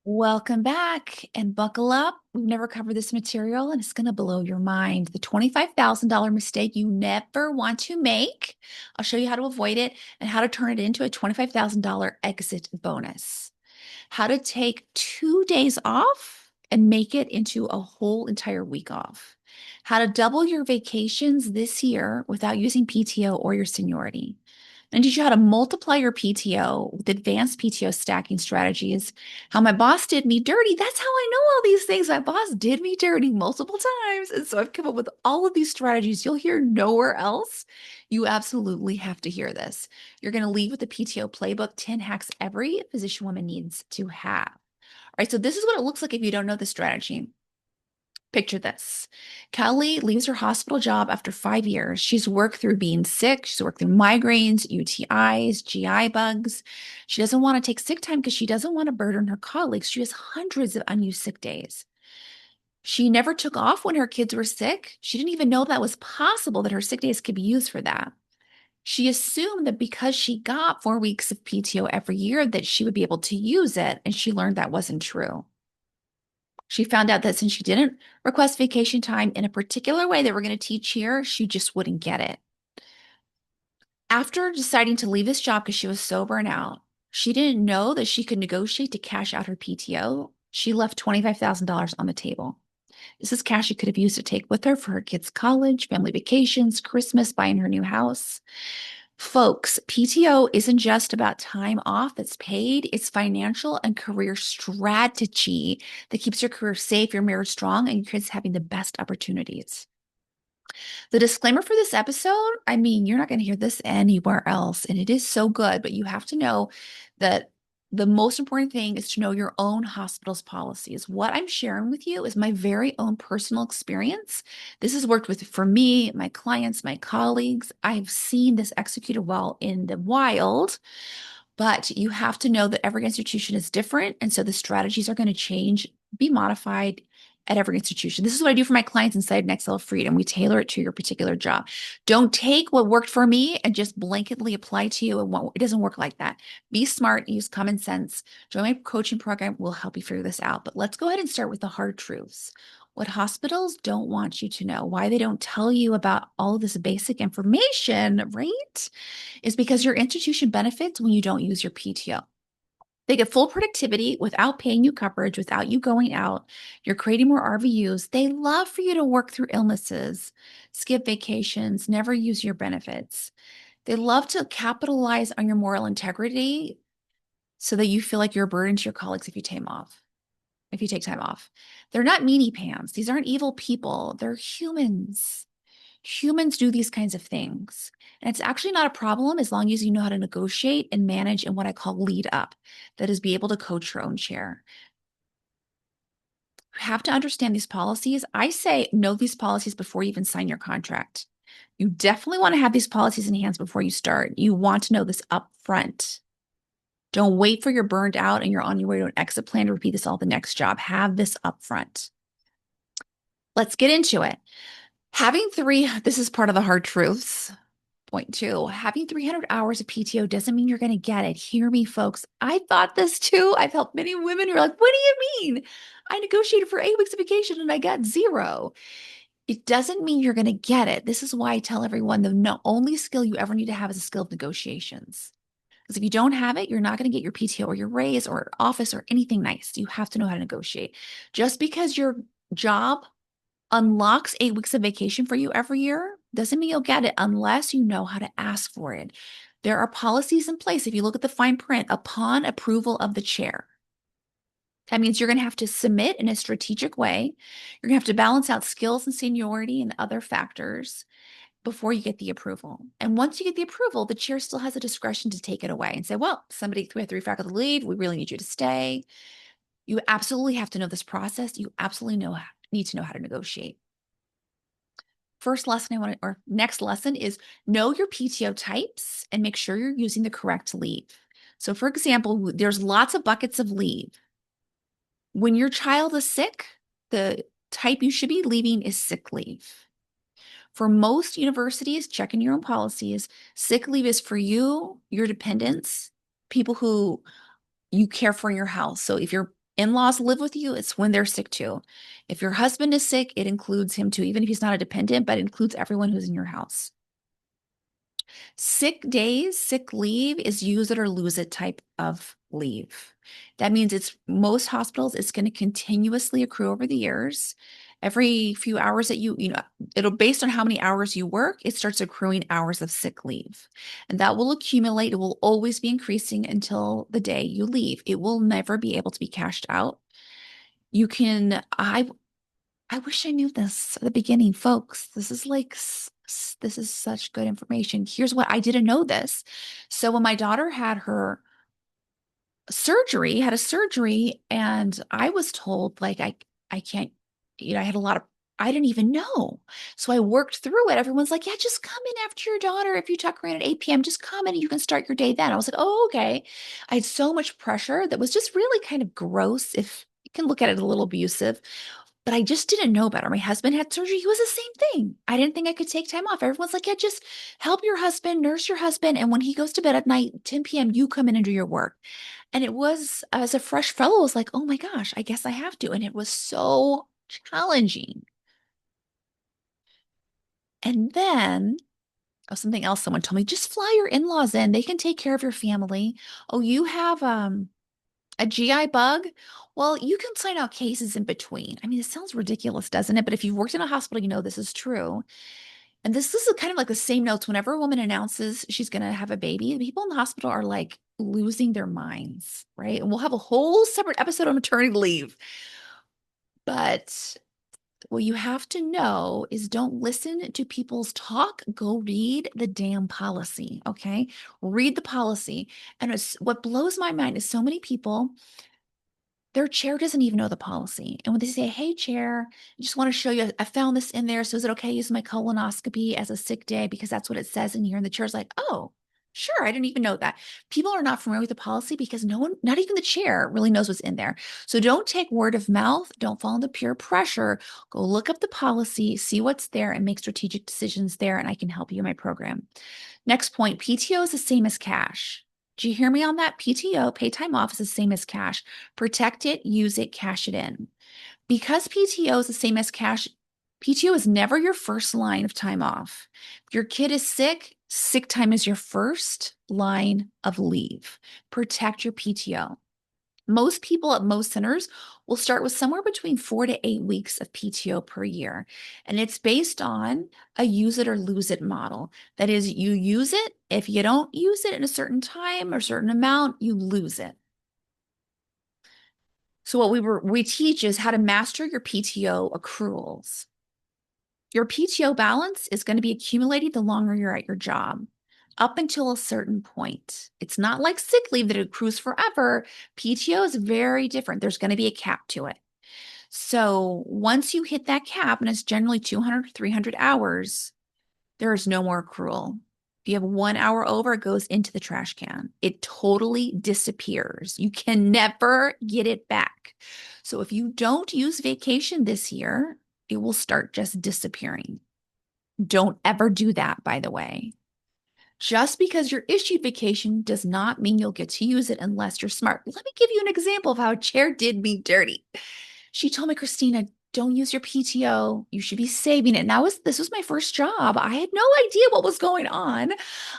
Welcome back and buckle up. We've never covered this material and it's going to blow your mind. The $25,000 mistake you never want to make. I'll show you how to avoid it and how to turn it into a $25,000 exit bonus. How to take 2 days off and make it into a whole entire week off. How to double your vacations this year without using PTO or your seniority and teach you how to multiply your PTO with advanced PTO stacking strategies. How my boss did me dirty. That's how I know all these things. My boss did me dirty multiple times. And so I've come up with all of these strategies you'll hear nowhere else. You absolutely have to hear this. You're going to leave with the PTO Playbook 10 hacks every physician woman needs to have. All right, so this is what it looks like if you don't know the strategy. Picture this. Kelly leaves her hospital job after 5 years. She's worked through being sick. She's worked through migraines, UTIs, GI bugs. She doesn't want to take sick time because she doesn't want to burden her colleagues. She has hundreds of unused sick days. She never took off when her kids were sick. She didn't even know that was possible, that her sick days could be used for that. She assumed that because she got 4 weeks of PTO every year, that she would be able to use it, and she learned that wasn't true. She found out that since she didn't request vacation time in a particular way that we're going to teach here, she just wouldn't get it. After deciding to leave this job because she was so burnt out, she didn't know that she could negotiate to cash out her PTO. She left $25,000 on the table. This is cash she could have used to take with her for her kids' college, family vacations, Christmas, buying her new house. Folks, PTO isn't just about time off that's paid, it's financial and career strategy that keeps your career safe, your marriage strong, and your kids having the best opportunities. The disclaimer for this episode, I mean, you're not going to hear this anywhere else, and it is so good, but you have to know that the most important thing is to know your own hospital's policies. What I'm sharing with you is my very own personal experience. This has worked with for me, my clients, my colleagues. I've seen this executed well in the wild, but you have to know that every institution is different. And so the strategies are going to change, be modified at every institution. This is what I do for my clients inside Next Level Freedom. We tailor it to your particular job. Don't take what worked for me and just blanketly apply to you. It doesn't work like that. Be smart, use common sense. Join my coaching program. We'll help you figure this out. But let's go ahead and start with the hard truths. What hospitals don't want you to know, why they don't tell you about all of this basic information, right? Is because your institution benefits when you don't use your PTO. They get full productivity without paying you coverage, without you going out. You're creating more RVUs. They love for you to work through illnesses, skip vacations, never use your benefits. They love to capitalize on your moral integrity so that you feel like you're a burden to your colleagues if you take time off. They're not meanie pants. These aren't evil people. They're humans. Humans do these kinds of things. And it's actually not a problem as long as you know how to negotiate and manage in what I call lead up. That is, be able to coach your own chair. You have to understand these policies. I say know these policies before you even sign your contract. You definitely want to have these policies in hands before you start. You want to know this up front. Don't wait for you're burned out and you're on your way to an exit plan to repeat this all the next job. Have this up front. Let's get into it. This is part of the hard truths. Point two, having 300 hours of PTO doesn't mean you're going to get it. Hear me, folks. I thought this too. I've helped many women who are like, what do you mean? I negotiated for 8 weeks of vacation and I got zero. It doesn't mean you're going to get it. This is why I tell everyone the only skill you ever need to have is a skill of negotiations. Because if you don't have it, you're not going to get your PTO or your raise or office or anything nice. You have to know how to negotiate. Just because your job unlocks 8 weeks of vacation for you every year doesn't mean you'll get it unless you know how to ask for it. There are policies in place. If you look at the fine print, upon approval of the chair, that means you're going to have to submit in a strategic way. You're going to have to balance out skills and seniority and other factors before you get the approval. And once you get the approval, the chair still has a discretion to take it away and say, well, we have 3 faculty leave. We really need you to stay. You absolutely have to know this process. You absolutely need to know how to negotiate. Next lesson is know your PTO types and make sure you're using the correct leave. So for example, there's lots of buckets of leave. When your child is sick, the type you should be leaving is sick leave. For most universities, check in your own policies. Sick leave is for you, your dependents, people who you care for in your house. So if your In-laws live with you, it's when they're sick too. If your husband is sick, it includes him too, even if he's not a dependent, but it includes everyone who's in your house. Sick days, sick leave is use it or lose it type of leave. That means it's most hospitals, it's going to continuously accrue over the years. Every few hours that it'll based on how many hours you work, it starts accruing hours of sick leave. And that will accumulate. It will always be increasing until the day you leave. It will never be able to be cashed out. You can, I wish I knew this at the beginning, folks. This is such good information. Here's what I didn't know this. So when my daughter had her surgery, had a surgery, and I was told like I can't, I had a lot of I didn't even know. So I worked through it. Everyone's like, yeah, just come in after your daughter. If you tuck her in at 8 p.m., just come in and you can start your day then. I was like, oh, okay. I had so much pressure that was just really kind of gross, if you can look at it a little abusive. But I just didn't know better. My husband had surgery. He was the same thing. I didn't think I could take time off. Everyone's like, yeah, just help your husband, nurse your husband. And when he goes to bed at night, 10 p.m., you come in and do your work. And it was, as a fresh fellow, I was like, oh my gosh, I guess I have to. And it was so challenging. And then, oh, something else someone told me, just fly your in-laws in. They can take care of your family. Oh, you have a GI bug? Well, you can sign out cases in between. I mean, it sounds ridiculous, doesn't it? But if you've worked in a hospital, you know this is true. And this is kind of like the same notes whenever a woman announces she's going to have a baby, the people in the hospital are like losing their minds, right? And we'll have a whole separate episode on maternity leave. But what you have to know is don't listen to people's talk. Go read the damn policy, okay? Read the policy. And what blows my mind is so many people, their chair doesn't even know the policy. And when they say, hey, chair, I just want to show you, I found this in there. So is it okay to use my colonoscopy as a sick day? Because that's what it says in here. And the chair's like, oh, sure. I didn't even know that. People are not familiar with the policy because no one, not even the chair, really knows what's in there. So don't take word of mouth. Don't fall into peer pressure. Go look up the policy, see what's there, and make strategic decisions there. And I can help you in my program. Next point, PTO is the same as cash. Do you hear me on that? PTO, pay time off, is the same as cash. Protect it, use it, cash it in. Because PTO is the same as cash, PTO is never your first line of time off. If your kid is sick, sick time is your first line of leave. Protect your PTO. Most people at most centers will start with somewhere between 4 to 8 weeks of PTO per year. And it's based on a use it or lose it model. That is, you use it. If you don't use it in a certain time or certain amount, you lose it. So what we teach is how to master your PTO accruals. Your PTO balance is going to be accumulating the longer you're at your job, up until a certain point. It's not like sick leave that accrues forever. PTO is very different. There's going to be a cap to it. So once you hit that cap, and it's generally 200 300 hours, there is no more accrual. If you have 1 hour over, it goes into the trash can. It totally disappears. You can never get it back. So if you don't use vacation this year, it will start just disappearing. Don't ever do that, by the way. Just because you're issued vacation does not mean you'll get to use it unless you're smart. Let me give you an example of how a chair did me dirty. She told me, Christina, don't use your PTO. You should be saving it. And this was my first job. I had no idea what was going on.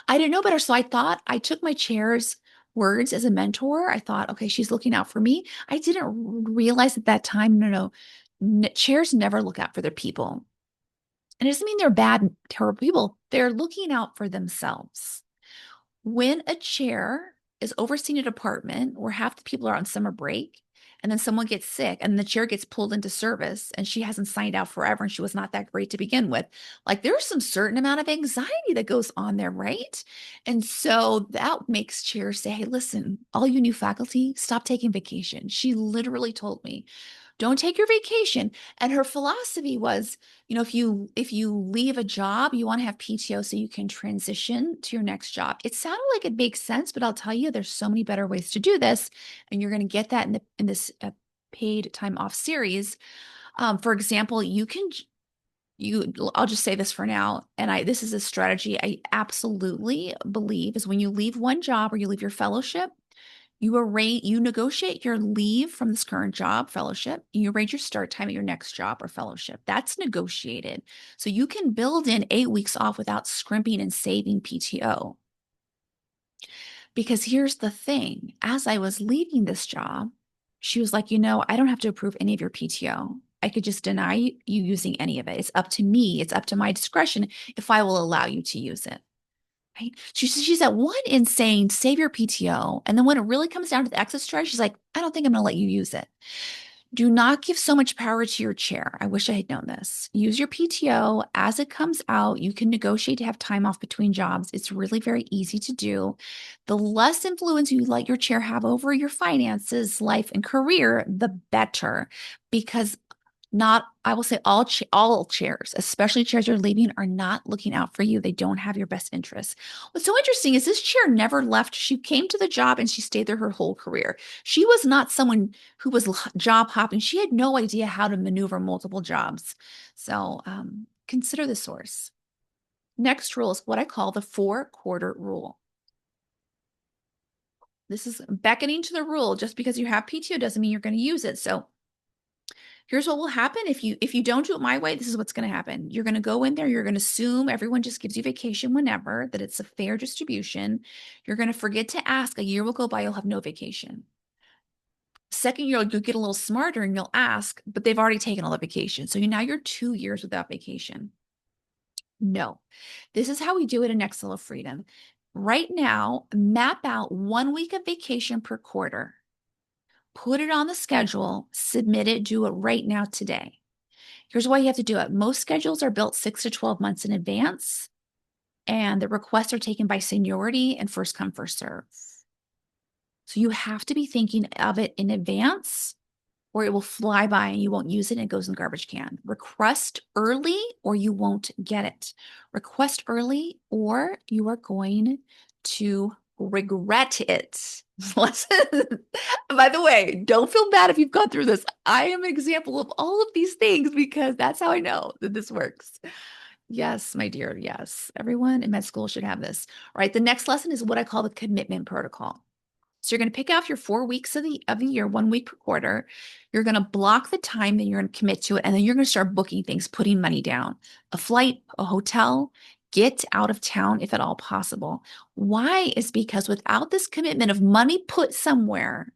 I didn't know better. So I thought I took my chair's words as a mentor. I thought, okay, she's looking out for me. I didn't realize at that time, no, chairs never look out for their people. And it doesn't mean they're bad, terrible people. They're looking out for themselves. When a chair is overseeing a department where half the people are on summer break and then someone gets sick and the chair gets pulled into service and she hasn't signed out forever and she was not that great to begin with, like there's some certain amount of anxiety that goes on there, right? And so that makes chairs say, hey, listen, all you new faculty, stop taking vacation. She literally told me, don't take your vacation. And her philosophy was, if you leave a job, you want to have PTO so you can transition to your next job. It sounded like it makes sense, but I'll tell you, there's so many better ways to do this, and you're going to get that in this paid time off series. For example, I'll just say this for now, and this is a strategy I absolutely believe is when you leave one job or you leave your fellowship, You negotiate your leave from this current job, fellowship. You arrange your start time at your next job or fellowship. That's negotiated. So you can build in 8 weeks off without scrimping and saving PTO. Because here's the thing, as I was leaving this job, she was like, I don't have to approve any of your PTO. I could just deny you using any of it. It's up to me. It's up to my discretion if I will allow you to use it. Right? She's at one insane save your PTO. And then when it really comes down to the exit strategy, she's like, I don't think I'm going to let you use it. Do not give so much power to your chair. I wish I had known this. Use your PTO as it comes out. You can negotiate to have time off between jobs. It's really very easy to do. The less influence you let your chair have over your finances, life, and career, the better. Because not, I will say all chairs, especially chairs you're leaving, are not looking out for you. They don't have your best interests. What's so interesting is this chair never left. She came to the job and she stayed there her whole career. She was not someone who was job hopping. She had no idea how to maneuver multiple jobs. So consider the source. Next rule is what I call the 4-quarter rule. This is beckoning to the rule. Just because you have PTO doesn't mean you're going to use it. So here's what will happen if you don't do it my way. This is what's going to happen. You're going to go in there. You're going to assume everyone just gives you vacation whenever, that it's a fair distribution. You're going to forget to ask. A year will go by. You'll have no vacation. Second year, you'll get a little smarter and you'll ask, but they've already taken all the vacation. So now you're 2 years without vacation. No, this is how we do it in Excel of Freedom. Right now, map out 1 week of vacation per quarter. Put it on the schedule, submit it, do it right now today. Here's why you have to do it. Most schedules are built 6 to 12 months in advance, and the requests are taken by seniority and first come, first serve. So you have to be thinking of it in advance, or it will fly by and you won't use it and it goes in the garbage can. Request early or you won't get it. Request early or you are going to regret it. By the way, don't feel bad if you've gone through this. I am an example of all of these things because that's how I know that this works. Yes, my dear. Yes. Everyone in med school should have this. All right. The next lesson is what I call the commitment protocol. So you're going to pick out your 4 weeks of the year, 1 week per quarter. You're going to block the time that you're going to commit to it. And then you're going to start booking things, putting money down, a flight, a hotel, get out of town if at all possible. Why? Is because without this commitment of money put somewhere,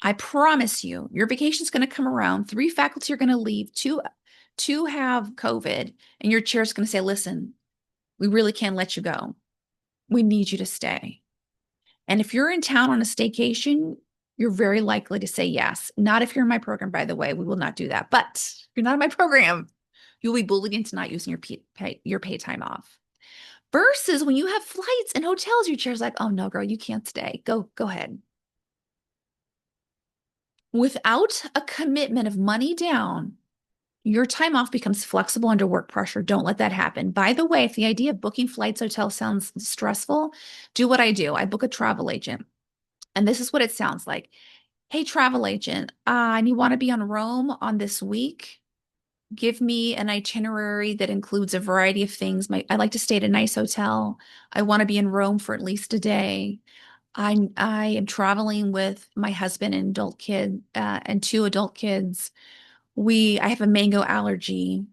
I promise you, your vacation is going to come around. 3 faculty are going to leave, two have COVID, and your chair is going to say, listen, we really can't let you go. We need you to stay. And if you're in town on a staycation, you're very likely to say yes. Not if you're in my program, by the way. We will not do that. But if you're not in my program, you'll be bullied into not using your pay time off. Versus when you have flights and hotels, your chair's like, oh no, girl, you can't stay. Go ahead. Without a commitment of money down, your time off becomes flexible under work pressure. Don't let that happen. By the way, if the idea of booking flights, hotels sounds stressful, do what I do. I book a travel agent. And this is what it sounds like. Hey, travel agent, and you want to be on Rome on this week? Give me an itinerary that includes a variety of things. I like to stay at a nice hotel. I want to be in Rome for at least a day. I am traveling with my husband and adult kid and 2 adult kids. I have a mango allergy.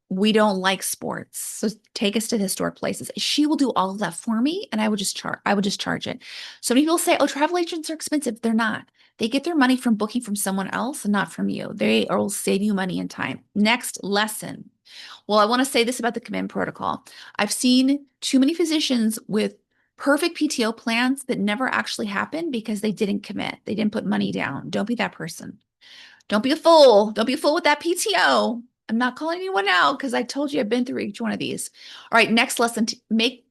We don't like sports. So take us to historic places. She will do all of that for me and I would just charge it. So many people say, oh, travel agents are expensive. They're not. They get their money from booking from someone else and not from you. They will save you money and time. Next lesson. Well, I want to say this about the command protocol. I've seen too many physicians with perfect PTO plans that never actually happened because they didn't commit. They didn't put money down. Don't be that person. Don't be a fool. Don't be a fool with that PTO. I'm not calling anyone out because I told you I've been through each one of these. All right, next lesson, make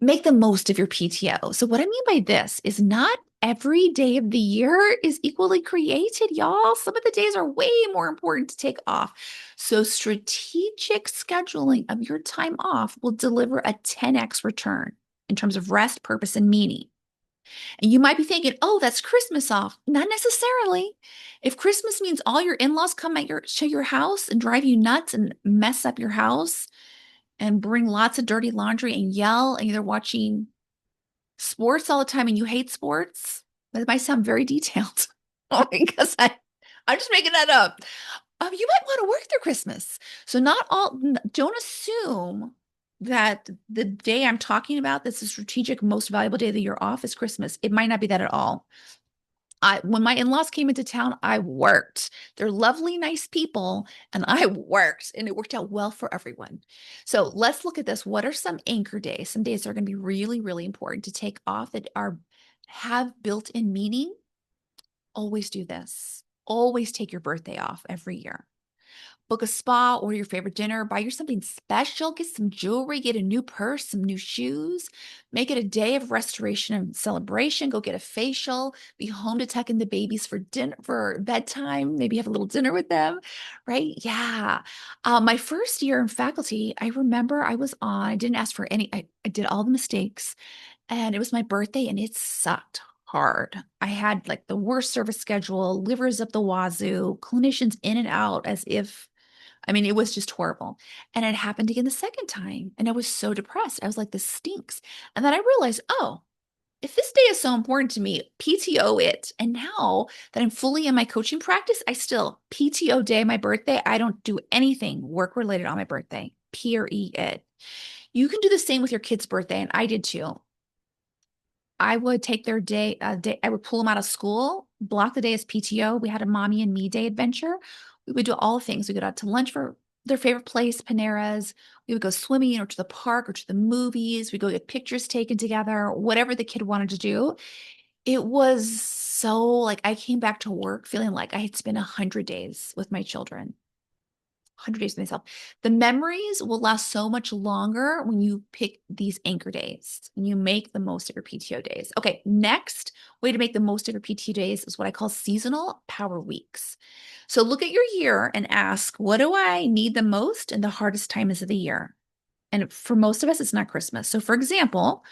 the most of your PTO. So what I mean by this is not every day of the year is equally created, y'all. Some of the days are way more important to take off. So strategic scheduling of your time off will deliver a 10x return in terms of rest, purpose, and meaning. And you might be thinking, oh, that's Christmas off. Not necessarily. If Christmas means all your in-laws come to your house and drive you nuts and mess up your house and bring lots of dirty laundry and yell and they're watching sports all the time and you hate sports, That might sound very detailed because I'm just making that up. You might want to work through Christmas. So not all, don't assume that the day I'm talking about that's the strategic, most valuable day of the year off is Christmas. It might not be that at all. When my in-laws came into town, I worked. They're lovely, nice people, and I worked, and it worked out well for everyone. So let's look at this. What are some anchor days? Some days that are going to be really, really important to take off that are have built-in meaning. Always do this. Always take your birthday off every year. Book a spa, order your favorite dinner, buy yourself something special, get some jewelry, get a new purse, some new shoes, make it a day of restoration and celebration. Go get a facial, be home to tuck in the babies for dinner, for bedtime, maybe have a little dinner with them, right? Yeah. My first year in faculty, I remember I didn't ask for any, I did all the mistakes, and it was my birthday and it sucked hard. I had like the worst service schedule, livers up the wazoo, clinicians in and out as if, I mean, it was just horrible. And it happened again the second time. And I was so depressed. I was like, this stinks. And then I realized, oh, if this day is so important to me, PTO it. And now that I'm fully in my coaching practice, I still PTO day, my birthday. I don't do anything work related on my birthday, period. You can do the same with your kid's birthday. And I did too. I would take their day, I would pull them out of school, block the day as PTO. We had a mommy and me day adventure. We would do all the things. We go out to lunch for their favorite place, Panera's. We would go swimming or to the park or to the movies. We go get pictures taken together, whatever the kid wanted to do. It was so like I came back to work feeling like I had spent 100 days with my children. 100 days with myself. The memories will last so much longer when you pick these anchor days and you make the most of your PTO days. Okay, next way to make the most of your PTO days is what I call seasonal power weeks. So look at your year and ask, what do I need the most and the hardest times of the year? And for most of us, it's not Christmas. So for example,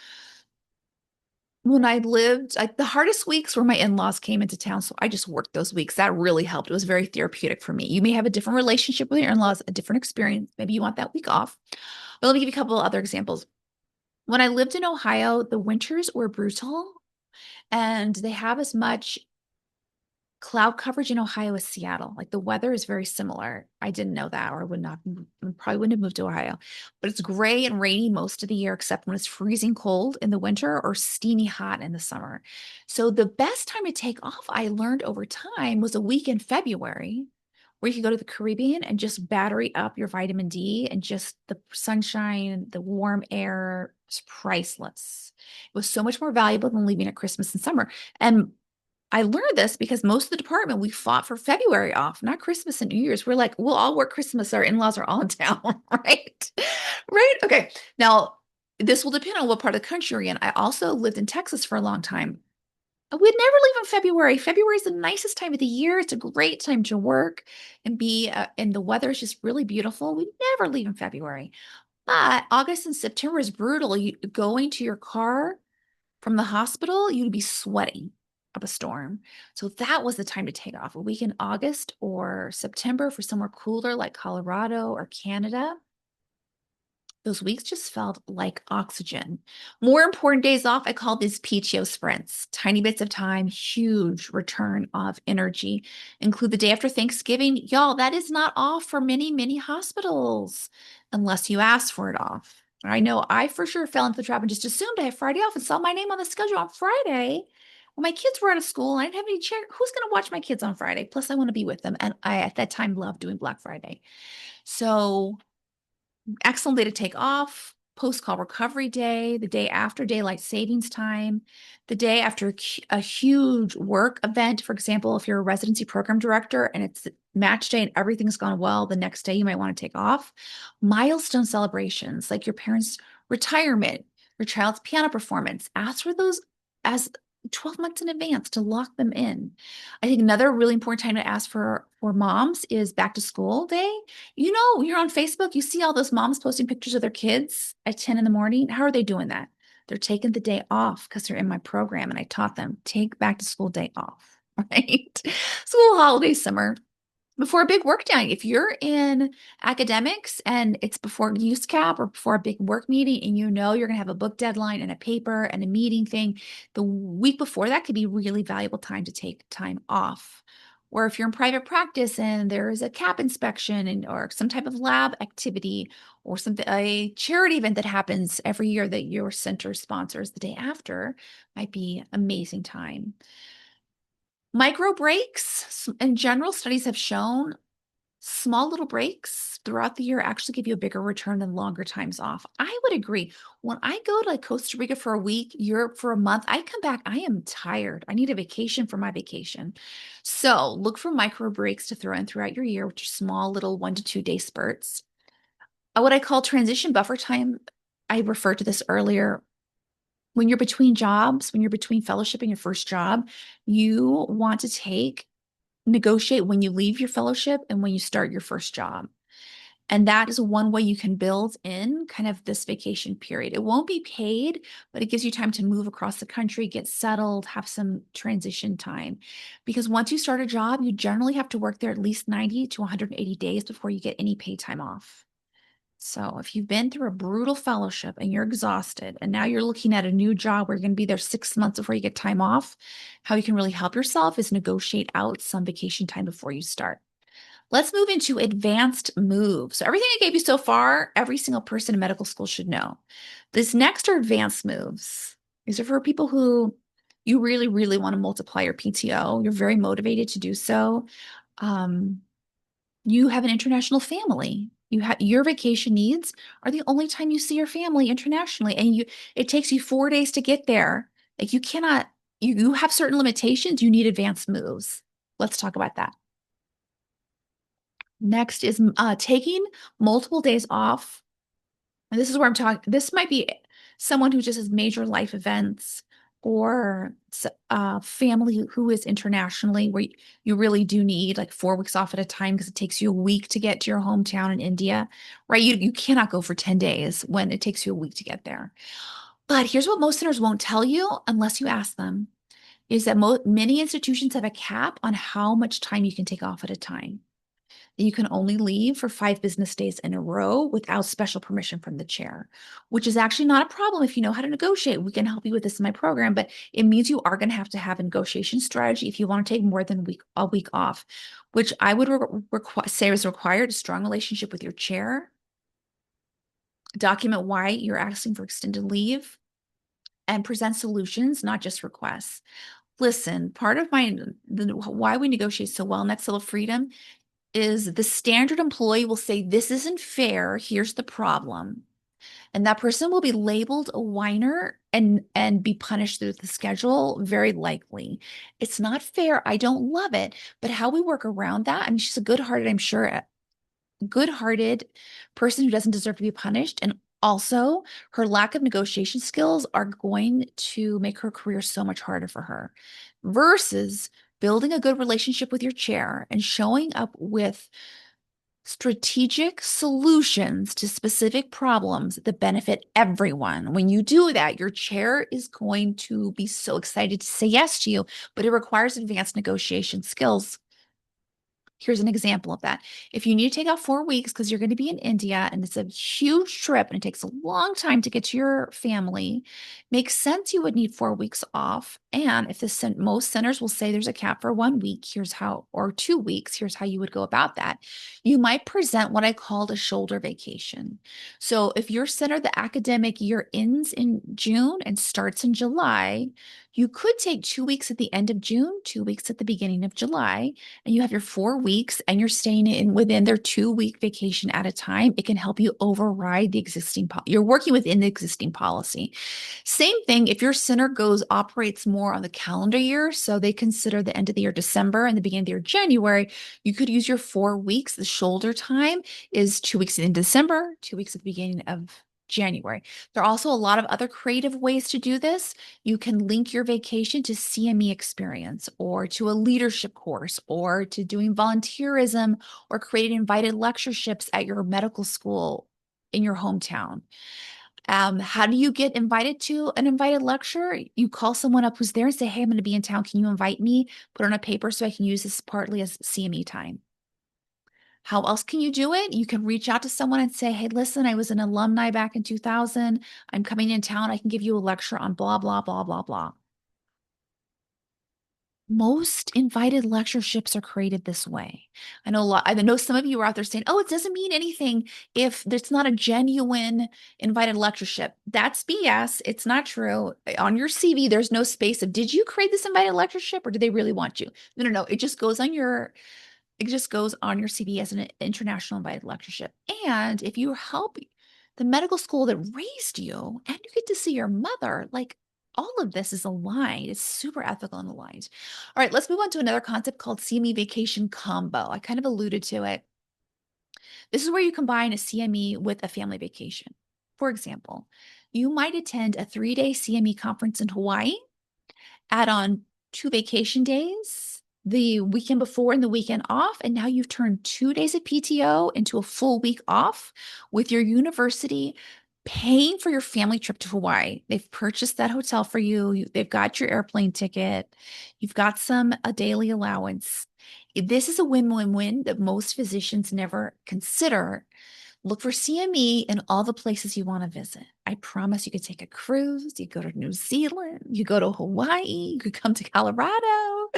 when I lived, the hardest weeks were my in-laws came into town. So I just worked those weeks. That really helped. It was very therapeutic for me. You may have a different relationship with your in-laws, a different experience. Maybe you want that week off. But let me give you a couple of other examples. When I lived in Ohio, the winters were brutal and they have as much cloud coverage in Ohio as Seattle. Like the weather is very similar. I didn't know that, or I would not, probably wouldn't have moved to Ohio. But it's gray and rainy most of the year, except when it's freezing cold in the winter or steamy hot in the summer. So the best time to take off, I learned over time, was a week in February, where you could go to the Caribbean and just battery up your vitamin D, and just the sunshine, the warm air is priceless. It was so much more valuable than leaving at Christmas and summer. And I learned this because most of the department, we fought for February off, not Christmas and New Year's. We're like, we'll all work Christmas. Our in-laws are all in town, right? Right? Okay. Now, this will depend on what part of the country you're in. I also lived in Texas for a long time. We'd never leave in February. February is the nicest time of the year. It's a great time to work and and the weather is just really beautiful. We never leave in February. But August and September is brutal. Going to your car from the hospital, you'd be sweating up a storm. So that was the time to take off, a week in August or September for somewhere cooler like Colorado or Canada. Those weeks just felt like oxygen. More important days off, I call these PTO sprints. Tiny bits of time, huge return of energy. Include the day after Thanksgiving. Y'all, that is not off for many, many hospitals unless you ask for it off. I know I for sure fell into the trap and just assumed I had Friday off and saw my name on the schedule on Friday. When my kids were out of school, I didn't have any check. Who's going to watch my kids on Friday? Plus, I want to be with them. And I, at that time, loved doing Black Friday. So excellent day to take off, post-call recovery day, the day after daylight savings time, the day after a huge work event. For example, if you're a residency program director and it's match day and everything's gone well, the next day you might want to take off. Milestone celebrations like your parents' retirement, your child's piano performance. Ask for those as 12 months in advance to lock them in. I think another really important time to ask for moms is back to school day. You know, you're on Facebook, you see all those moms posting pictures of their kids at 10 in the morning. How are they doing that? They're taking the day off because they're in my program and I taught them take back to school day off, right? School holiday summer. before a big work day. If you're in academics and it's before use cap or before a big work meeting and you know you're going to have a book deadline and a paper and a meeting thing, the week before that could be really valuable time to take time off. Or if you're in private practice and there's a cap inspection and or some type of lab activity or something, a charity event that happens every year that your center sponsors the day after, might be amazing time. Micro breaks, in general, studies have shown small little breaks throughout the year actually give you a bigger return than longer times off. I would agree. When I go to like Costa Rica for a week, Europe for a month, I come back, I am tired. I need a vacation for my vacation. So look for micro breaks to throw in throughout your year, which are small little 1 to 2 day spurts. What I call transition buffer time, I referred to this earlier. When you're between jobs, when you're between fellowship and your first job, you want to negotiate when you leave your fellowship and when you start your first job. And that is one way you can build in kind of this vacation period. It won't be paid, but it gives you time to move across the country, get settled, have some transition time. Because once you start a job, you generally have to work there at least 90 to 180 days before you get any paid time off. So if you've been through a brutal fellowship and you're exhausted, and now you're looking at a new job where you're going to be there 6 months before you get time off, how you can really help yourself is negotiate out some vacation time before you start. Let's move into advanced moves. So everything I gave you so far, every single person in medical school should know. This next are advanced moves. These are for people who you really, really want to multiply your PTO. You're very motivated to do so. Um, you have an international family. You have your vacation needs are the only time you see your family internationally, and it takes you 4 days to get there. Like you cannot, you have certain limitations. You need advanced moves. Let's talk about that. Next is taking multiple days off. And this is where I'm talking. This might be someone who just has major life events or family who is internationally where you really do need like 4 weeks off at a time because it takes you a week to get to your hometown in India, right? You cannot go for 10 days when it takes you a week to get there. But here's what most centers won't tell you unless you ask them is that many institutions have a cap on how much time you can take off at a time. You can only leave for 5 business days in a row without special permission from the chair, which is actually not a problem if you know how to negotiate. We can help you with this in my program, but it means you are going to have a negotiation strategy if you want to take more than a week off, which I would say is required a strong relationship with your chair. Document why you're asking for extended leave and present solutions, not just requests. Listen, part of why we negotiate so well next level freedom is the standard employee will say, this isn't fair. Here's the problem. And that person will be labeled a whiner and be punished through the schedule, very likely. It's not fair. I don't love it. But how we work around that, I mean, she's a good-hearted, I'm sure, good-hearted person who doesn't deserve to be punished. And also, her lack of negotiation skills are going to make her career so much harder for her versus building a good relationship with your chair and showing up with strategic solutions to specific problems that benefit everyone. When you do that, your chair is going to be so excited to say yes to you, but it requires advanced negotiation skills. Here's an example of that. If you need to take off 4 weeks because you're going to be in India and it's a huge trip and it takes a long time to get to your family, makes sense you would need 4 weeks off. And if most centers will say there's a cap for 1 week, here's how, or 2 weeks, here's how you would go about that. You might present what I called a shoulder vacation. So if your center, the academic year ends in June and starts in July, you could take 2 weeks at the end of June, 2 weeks at the beginning of July, and you have your 4 weeks and you're staying in within their 2 week vacation at a time. It can help you override the existing you're working within the existing policy. Same thing if your center operates more on the calendar year, so they consider the end of the year December and the beginning of the year January, you could use your 4 weeks. The shoulder time is 2 weeks in December, 2 weeks at the beginning of January. There are also a lot of other creative ways to do this. You can link your vacation to CME experience or to a leadership course or to doing volunteerism or creating invited lectureships at your medical school in your hometown. How do you get invited to an invited lecture? You call someone up who's there and say, hey, I'm going to be in town. Can you invite me? Put on a paper so I can use this partly as CME time. How else can you do it? You can reach out to someone and say, hey, listen, I was an alumni back in 2000. I'm coming in town. I can give you a lecture on blah, blah, blah, blah, blah. Most invited lectureships are created this way. I know some of you are out there saying, oh, it doesn't mean anything if it's not a genuine invited lectureship. That's BS. It's not true. On your CV, there's no space of, did you create this invited lectureship or do they really want you? No, no, no. It just goes on your CV as an international invited lectureship. And if you help the medical school that raised you and you get to see your mother, like all of this is aligned. It's super ethical and aligned. All right, let's move on to another concept called CME vacation combo. I kind of alluded to it. This is where you combine a CME with a family vacation. For example, you might attend a 3-day CME conference in Hawaii, add on 2 vacation days, the weekend before and the weekend off, and now you've turned 2 days of PTO into a full week off with your university paying for your family trip to Hawaii. They've purchased that hotel for you. They've got your airplane ticket. You've got a daily allowance. This is a win-win-win that most physicians never consider. Look for CME in all the places you want to visit. I promise you could take a cruise, you go to New Zealand, you go to Hawaii, you could come to Colorado.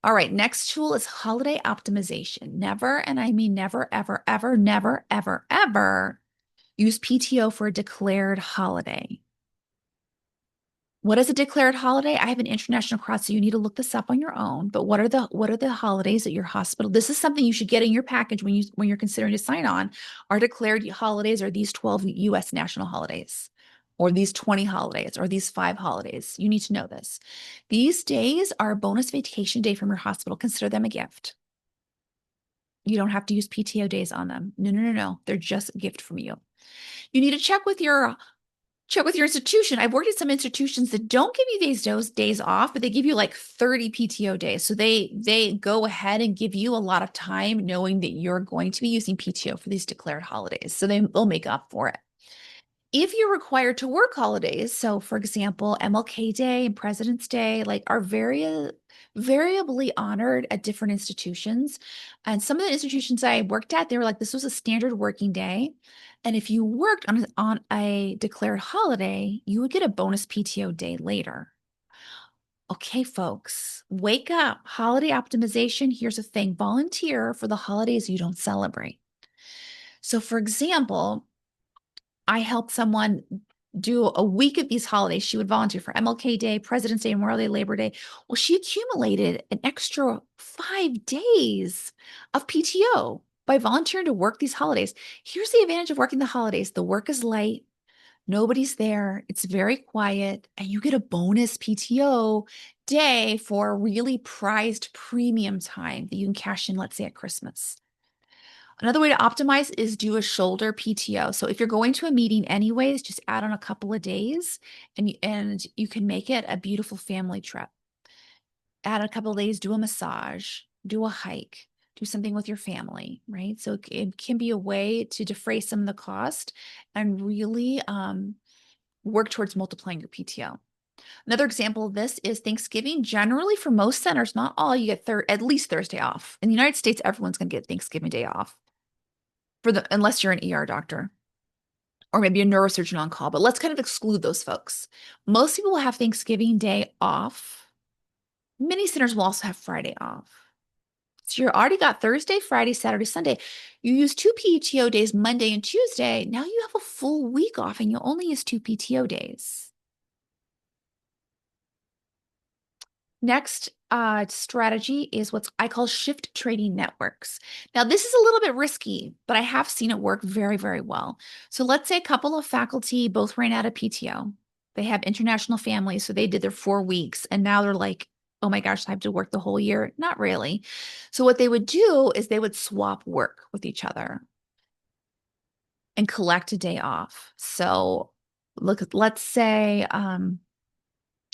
All right, next tool is holiday optimization. Never, and I mean never, ever, ever, never, ever, ever use PTO for a declared holiday. What is a declared holiday? I have an international cross, so you need to look this up on your own. But what are the holidays at your hospital? This is something you should get in your package when you're considering to sign on. Our declared holidays are these 12 US national holidays, or these 20 holidays, or these 5 holidays. You need to know this. These days are a bonus vacation day from your hospital. Consider them a gift. You don't have to use PTO days on them. No, no, no, no. They're just a gift from you. You need to check with your institution. I've worked at some institutions that don't give you these days off, but they give you like 30 PTO days. So they go ahead and give you a lot of time knowing that you're going to be using PTO for these declared holidays. So they'll make up for it. If you're required to work holidays, so for example, MLK Day and President's Day, like are very variably honored at different institutions. And some of the institutions I worked at, they were like, this was a standard working day. And if you worked on a declared holiday, you would get a bonus PTO day later. Okay, folks, wake up. Holiday optimization. Here's the thing, volunteer for the holidays you don't celebrate. So, for example, I helped someone do a week of these holidays. She would volunteer for MLK Day, President's Day, Memorial Day, Labor Day. Well, she accumulated an extra 5 days of PTO by volunteering to work these holidays. Here's the advantage of working the holidays. The work is light. Nobody's there. It's very quiet, and you get a bonus PTO day for a really prized premium time that you can cash in, let's say at Christmas. Another way to optimize is do a shoulder PTO. So if you're going to a meeting anyways, just add on a couple of days and you can make it a beautiful family trip. Add a couple of days, do a massage, do a hike, do something with your family, right? So it can be a way to defray some of the cost and really work towards multiplying your PTO. Another example of this is Thanksgiving. Generally, for most centers, not all, you get at least Thursday off. In the United States, everyone's going to get Thanksgiving Day off unless you're an ER doctor or maybe a neurosurgeon on call. But let's kind of exclude those folks. Most people will have Thanksgiving Day off. Many centers will also have Friday off. So you already got Thursday, Friday, Saturday, Sunday. You use 2 PTO days, Monday and Tuesday. Now you have a full week off and you only use 2 PTO days. Next strategy is what I call shift trading networks. Now, this is a little bit risky, but I have seen it work very, very well. So let's say a couple of faculty both ran out of PTO. They have international families, so they did their 4 weeks, and now they're like, oh my gosh, I have to work the whole year. Not really. So what they would do is they would swap work with each other and collect a day off. So let's say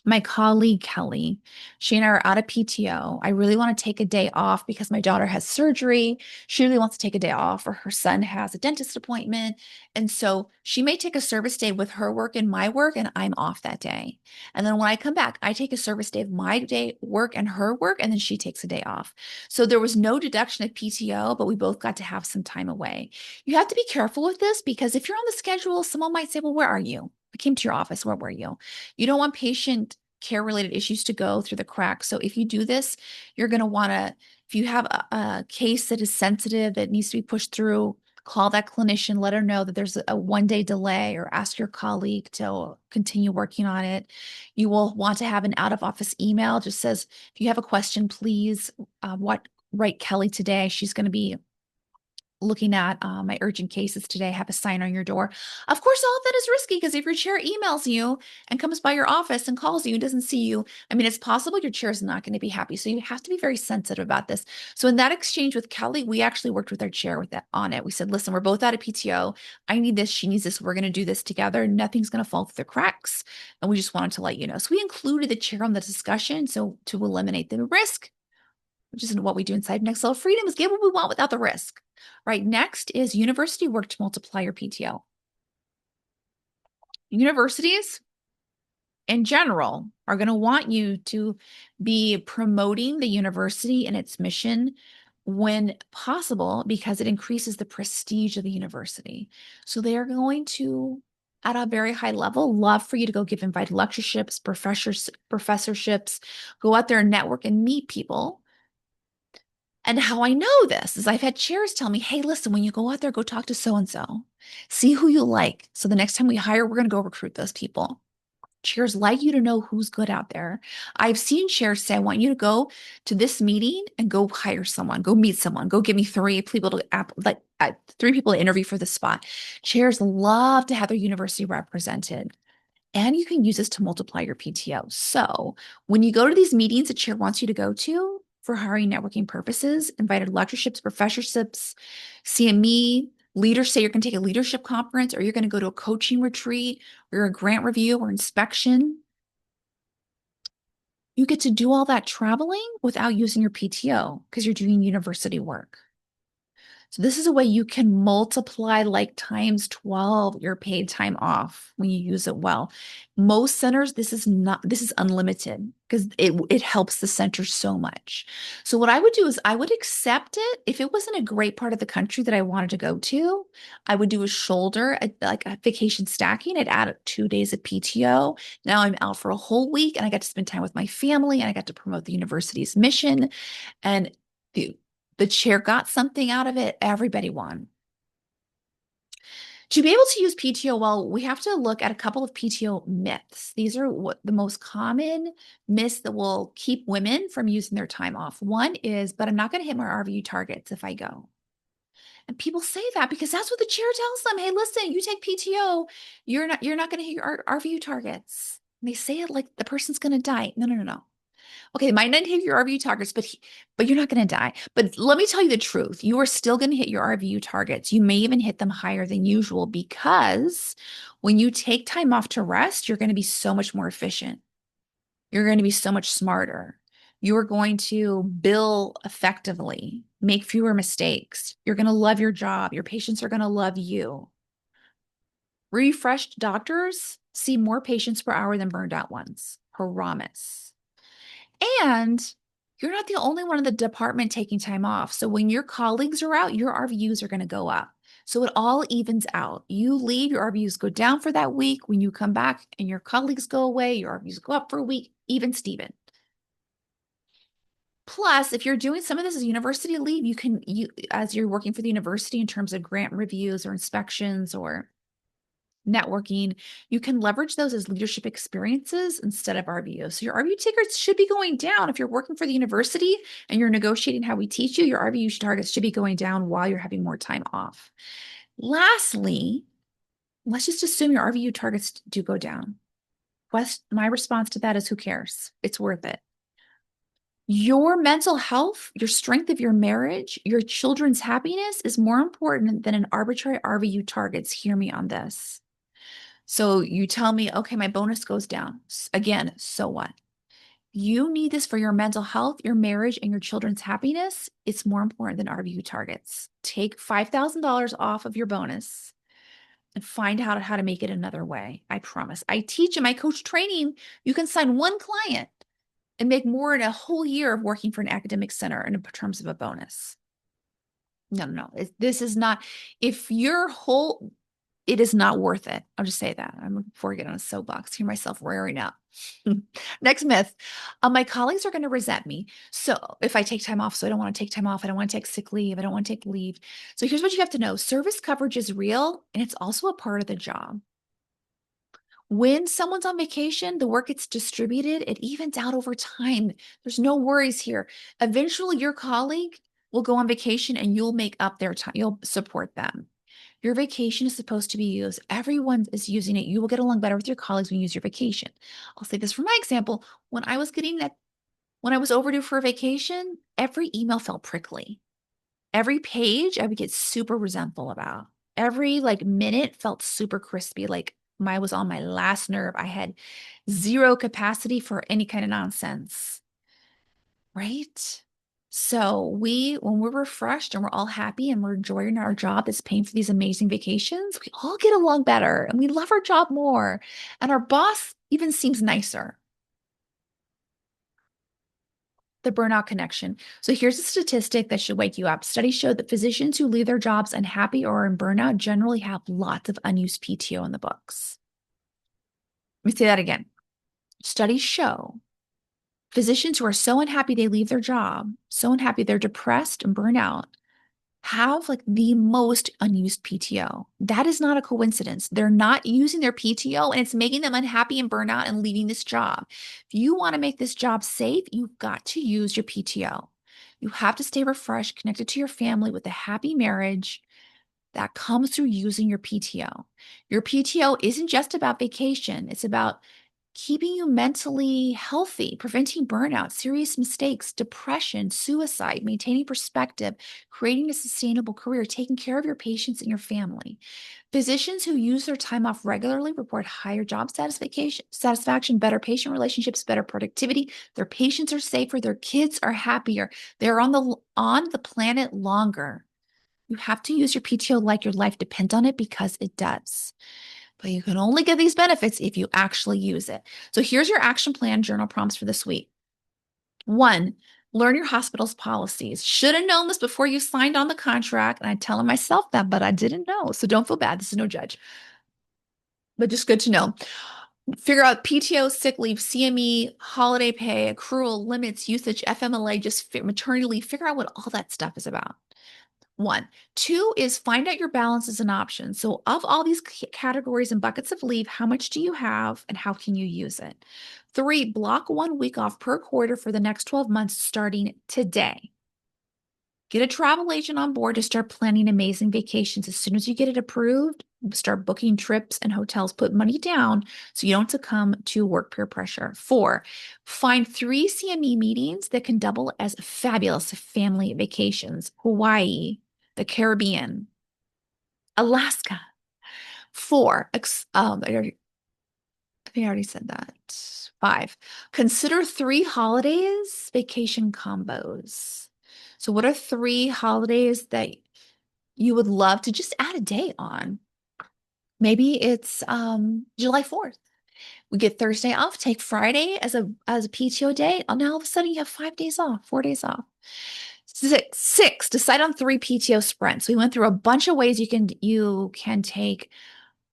My colleague Kelly, she and I are out of PTO. I really want to take a day off because my daughter has surgery. She really wants to take a day off, or her son has a dentist appointment. And so she may take a service day with her work and my work, and I'm off that day. And then when I come back, I take a service day of my day work and her work, and then she takes a day off. So there was no deduction of PTO, but we both got to have some time away. You have to be careful with this because if you're on the schedule, someone might say, well, where are you? I came to your office. Where were you? You don't want patient care related issues to go through the cracks. So if you do this, you're going to want to, if you have a case that is sensitive that needs to be pushed through, call that clinician, let her know that there's a 1 day delay, or ask your colleague to continue working on it. You will want to have an out of office email. Just says, if you have a question, please write Kelly today. She's going to be looking at my urgent cases today. Have a sign on your door. Of course, all of that is risky because if your chair emails you and comes by your office and calls you and doesn't see you, I mean, it's possible your chair is not going to be happy. So you have to be very sensitive about this. So in that exchange with Kelly, we actually worked with our chair with that on it. We said, listen, we're both out of PTO. I need this. She needs this. We're going to do this together. Nothing's going to fall through the cracks. And we just wanted to let you know. So we included the chair on the discussion. So to eliminate the risk, which isn't what we do inside Next Level Freedom, is get what we want without the risk. Right. Next is university work to multiply your PTO. Universities in general are going to want you to be promoting the university and its mission when possible because it increases the prestige of the university. So they are going to, at a very high level, love for you to go give invited lectureships, professorships, go out there and network and meet people. And how I know this is I've had chairs tell me, hey, listen, when you go out there, go talk to so-and-so, see who you like. So the next time we hire, we're going to go recruit those people. Chairs like you to know who's good out there. I've seen chairs say, I want you to go to this meeting and go hire someone, go meet someone, go give me three people to interview for the spot. Chairs love to have their university represented. And you can use this to multiply your PTO. So when you go to these meetings a chair wants you to go to for hiring networking purposes, invited lectureships, professorships, CME, leaders say you're going to take a leadership conference, or you're going to go to a coaching retreat, or a grant review or inspection, you get to do all that traveling without using your PTO because you're doing university work. So this is a way you can multiply like times 12 your paid time off when you use it well. Most centers, this is unlimited because it helps the center so much. So what I would do is I would accept it. If it wasn't a great part of the country that I wanted to go to, I would do a shoulder, like a vacation stacking. I'd add 2 days of PTO. Now I'm out for a whole week and I got to spend time with my family and I got to promote the university's mission. And the chair got something out of it. Everybody won. To be able to use PTO well, we have to look at a couple of PTO myths. These are what the most common myths that will keep women from using their time off. One is, but I'm not going to hit my RVU targets if I go. And people say that because that's what the chair tells them. Hey, listen, you take PTO, you're not going to hit your RVU targets. And they say it like the person's going to die. No, no, no, no. Okay, it might not hit your RVU targets, but you're not going to die. But let me tell you the truth. You are still going to hit your RVU targets. You may even hit them higher than usual because when you take time off to rest, you're going to be so much more efficient. You're going to be so much smarter. You're going to bill effectively, make fewer mistakes. You're going to love your job. Your patients are going to love you. Refreshed doctors see more patients per hour than burned out ones. Promise. And you're not the only one in the department taking time off. So when your colleagues are out, your RVUs are going to go up. So it all evens out. You leave, your RVUs go down for that week. When you come back and your colleagues go away, your RVUs go up for a week, even Steven. Plus, if you're doing some of this as university leave, as you're working for the university in terms of grant reviews or inspections or networking, you can leverage those as leadership experiences instead of RVUs. So your RVU tickets should be going down. If you're working for the university and you're negotiating how we teach you, your RVU targets should be going down while you're having more time off. Lastly, let's just assume your RVU targets do go down. My response to that is who cares? It's worth it. Your mental health, your strength of your marriage, your children's happiness is more important than an arbitrary RVU targets. Hear me on this. So you tell me, okay, my bonus goes down. Again, so what? You need this for your mental health, your marriage, and your children's happiness. It's more important than RVU targets. Take $5,000 off of your bonus and find out how to make it another way. I promise. I teach in my coach training, you can sign one client and make more in a whole year of working for an academic center in terms of a bonus. No, no, no. This is not, if your whole, it is not worth it. I'll just say that. I'm before I get on a soapbox, hear myself raring up. Next myth. My colleagues are going to resent me. So if I take time off, so I don't want to take time off. I don't want to take sick leave. I don't want to take leave. So here's what you have to know. Service coverage is real and it's also a part of the job. When someone's on vacation, the work gets distributed. It evens out over time. There's no worries here. Eventually, your colleague will go on vacation and you'll make up their time. You'll support them. Your vacation is supposed to be used. Everyone is using it. You will get along better with your colleagues when you use your vacation. I'll say this for my example. When I was overdue for a vacation, every email felt prickly. Every page I would get super resentful about. Every like minute felt super crispy, like I was on my last nerve. I had zero capacity for any kind of nonsense, right? So when we're refreshed and we're all happy and we're enjoying our job that's paying for these amazing vacations, we all get along better and we love our job more. And our boss even seems nicer. The burnout connection. So here's a statistic that should wake you up. Studies show that physicians who leave their jobs unhappy or in burnout generally have lots of unused PTO in the books. Let me say that again. Studies show physicians who are so unhappy they leave their job, so unhappy they're depressed and burn out, have like the most unused PTO. That is not a coincidence. They're not using their PTO and it's making them unhappy and burn out and leaving this job. If you want to make this job safe, you've got to use your PTO. You have to stay refreshed, connected to your family with a happy marriage that comes through using your PTO. Your PTO isn't just about vacation, it's about keeping you mentally healthy, preventing burnout, serious mistakes, depression, suicide, maintaining perspective, creating a sustainable career, taking care of your patients and your family. Physicians who use their time off regularly report higher job satisfaction, better patient relationships, better productivity. Their patients are safer, their kids are happier. They're on the planet longer. You have to use your PTO like your life depends on it because it does. But you can only get these benefits if you actually use it. So here's your action plan journal prompts for this week. 1, learn your hospital's policies. Should have known this before you signed on the contract. And I tell myself that, but I didn't know. So don't feel bad. This is no judge, but just good to know. Figure out PTO, sick leave, CME, holiday pay, accrual, limits, usage, FMLA, just maternity leave. Figure out what all that stuff is about. 1. 2 is find out your balance as an option. So of all these categories and buckets of leave, how much do you have and how can you use it? 3, block 1 week off per quarter for the next 12 months starting today. Get a travel agent on board to start planning amazing vacations. As soon as you get it approved, start booking trips and hotels. Put money down so you don't succumb to work peer pressure. 4, find 3 CME meetings that can double as fabulous family vacations. Hawaii, the Caribbean, Alaska. 4, I think I already said that. 5, consider 3 holidays vacation combos. So what are 3 holidays that you would love to just add a day on? Maybe it's July 4th. We get Thursday off, take Friday as a PTO day. And now all of a sudden you have 5 days off, 4 days off. 6, decide on 3 PTO sprints. We went through a bunch of ways you can take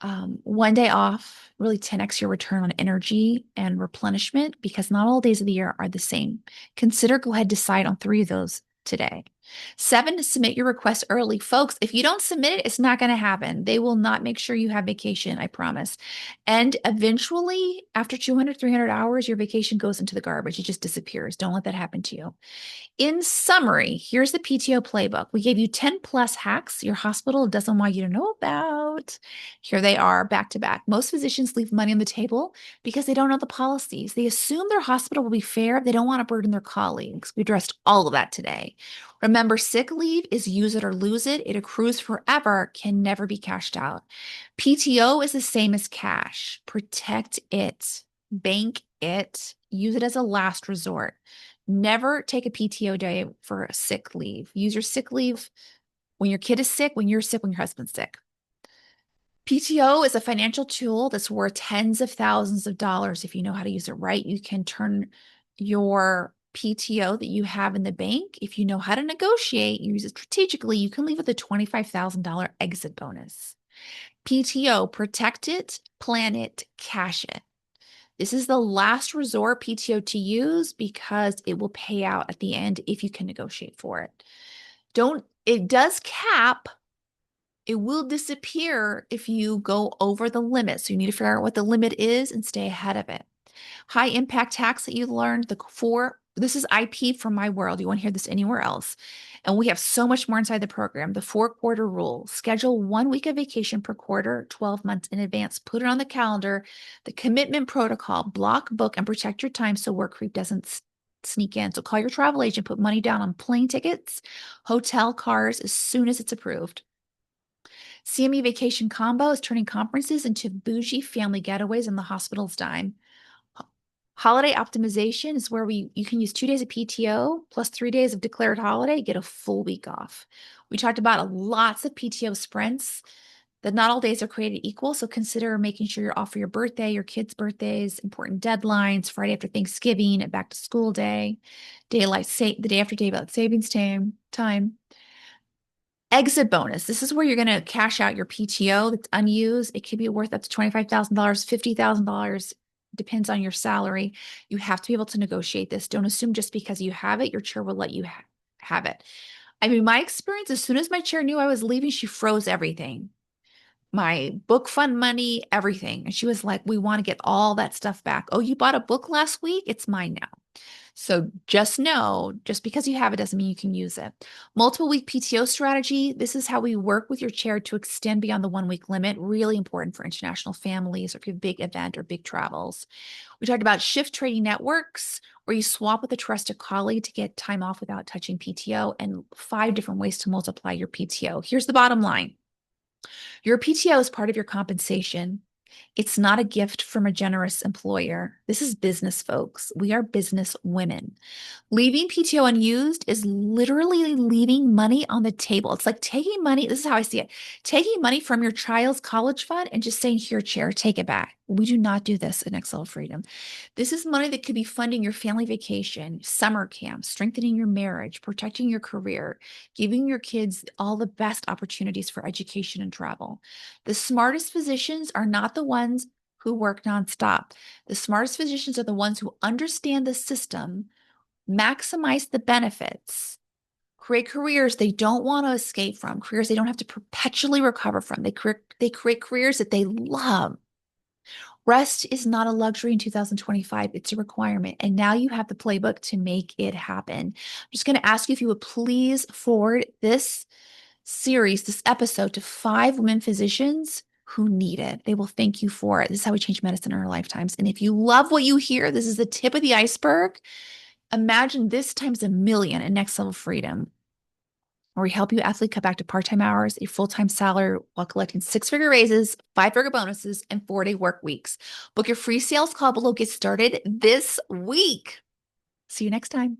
1 day off, really 10x your return on energy and replenishment because not all days of the year are the same. Go ahead, decide on 3 of those today. 7, to submit your request early. Folks, if you don't submit it, it's not going to happen. They will not make sure you have vacation, I promise. And eventually, after 200, 300 hours, your vacation goes into the garbage. It just disappears. Don't let that happen to you. In summary, here's the PTO playbook. We gave you 10 plus hacks your hospital doesn't want you to know about. Here they are back to back. Most physicians leave money on the table because they don't know the policies. They assume their hospital will be fair. They don't want to burden their colleagues. We addressed all of that today. Remember, sick leave is use it or lose it. It accrues forever, can never be cashed out. PTO is the same as cash. Protect it, bank it, use it as a last resort. Never take a PTO day for a sick leave. Use your sick leave when your kid is sick, when you're sick, when your husband's sick. PTO is a financial tool that's worth tens of thousands of dollars if you know how to use it right. You can turn your PTO that you have in the bank, if you know how to negotiate, use it strategically, you can leave with a $25,000 exit bonus. PTO, protect it, plan it, cash it. This is the last resort PTO to use because it will pay out at the end if you can negotiate for it. It does cap. It will disappear if you go over the limit. So you need to figure out what the limit is and stay ahead of it. High impact tax that you learned, this is IP from my world. You won't hear this anywhere else. And we have so much more inside the program. The 4-quarter rule: schedule 1 week of vacation per quarter, 12 months in advance. Put it on the calendar. The commitment protocol: block, book, and protect your time so work creep doesn't sneak in. So call your travel agent, put money down on plane tickets, hotel, cars as soon as it's approved. CME Vacation Combo is turning conferences into bougie family getaways on the hospital's dime. Holiday optimization is where you can use 2 days of PTO plus 3 days of declared holiday, get a full week off. We talked about lots of PTO sprints, that not all days are created equal. So consider making sure you're off for your birthday, your kids' birthdays, important deadlines, Friday after Thanksgiving, and back to school day, the day after daylight savings time. Exit bonus. This is where you're going to cash out your PTO that's unused. It could be worth up to $25,000, $50,000. Depends on your salary. You have to be able to negotiate this. Don't assume just because you have it, your chair will let you have it. I mean, my experience, as soon as my chair knew I was leaving, she froze everything. My book fund money, everything. And she was like, we want to get all that stuff back. Oh, you bought a book last week? It's mine now. So just know, just because you have it doesn't mean you can use it. Multiple week PTO strategy. This is how we work with your chair to extend beyond the 1 week limit. Really important for international families or if you have a big event or big travels. We talked about shift trading networks, where you swap with a trusted colleague to get time off without touching PTO, and 5 different ways to multiply your PTO. Here's the bottom line. Your PTO is part of your compensation. It's not a gift from a generous employer. This is business, folks. We are business women. Leaving PTO unused is literally leaving money on the table. It's like taking money. This is how I see it. Taking money from your child's college fund and just saying, here, chair, take it back. We do not do this at Next Level Freedom. This is money that could be funding your family vacation, summer camp, strengthening your marriage, protecting your career, giving your kids all the best opportunities for education and travel. The smartest physicians are not the ones who work nonstop. The smartest physicians are the ones who understand the system, maximize the benefits, create careers they don't want to escape from, careers they don't have to perpetually recover from. They create careers that they love. Rest is not a luxury in 2025. It's a requirement. And now you have the playbook to make it happen. I'm just going to ask you if you would please forward this series, this episode, to 5 women physicians who need it. They will thank you for it. This is how we change medicine in our lifetimes. And if you love what you hear, this is the tip of the iceberg. Imagine this times a million in Next Level Freedom, where we help you athlete cut back to part-time hours, a full-time salary while collecting 6-figure raises, 5-figure bonuses, and 4-day work weeks. Book your free sales call below. Get started this week. See you next time.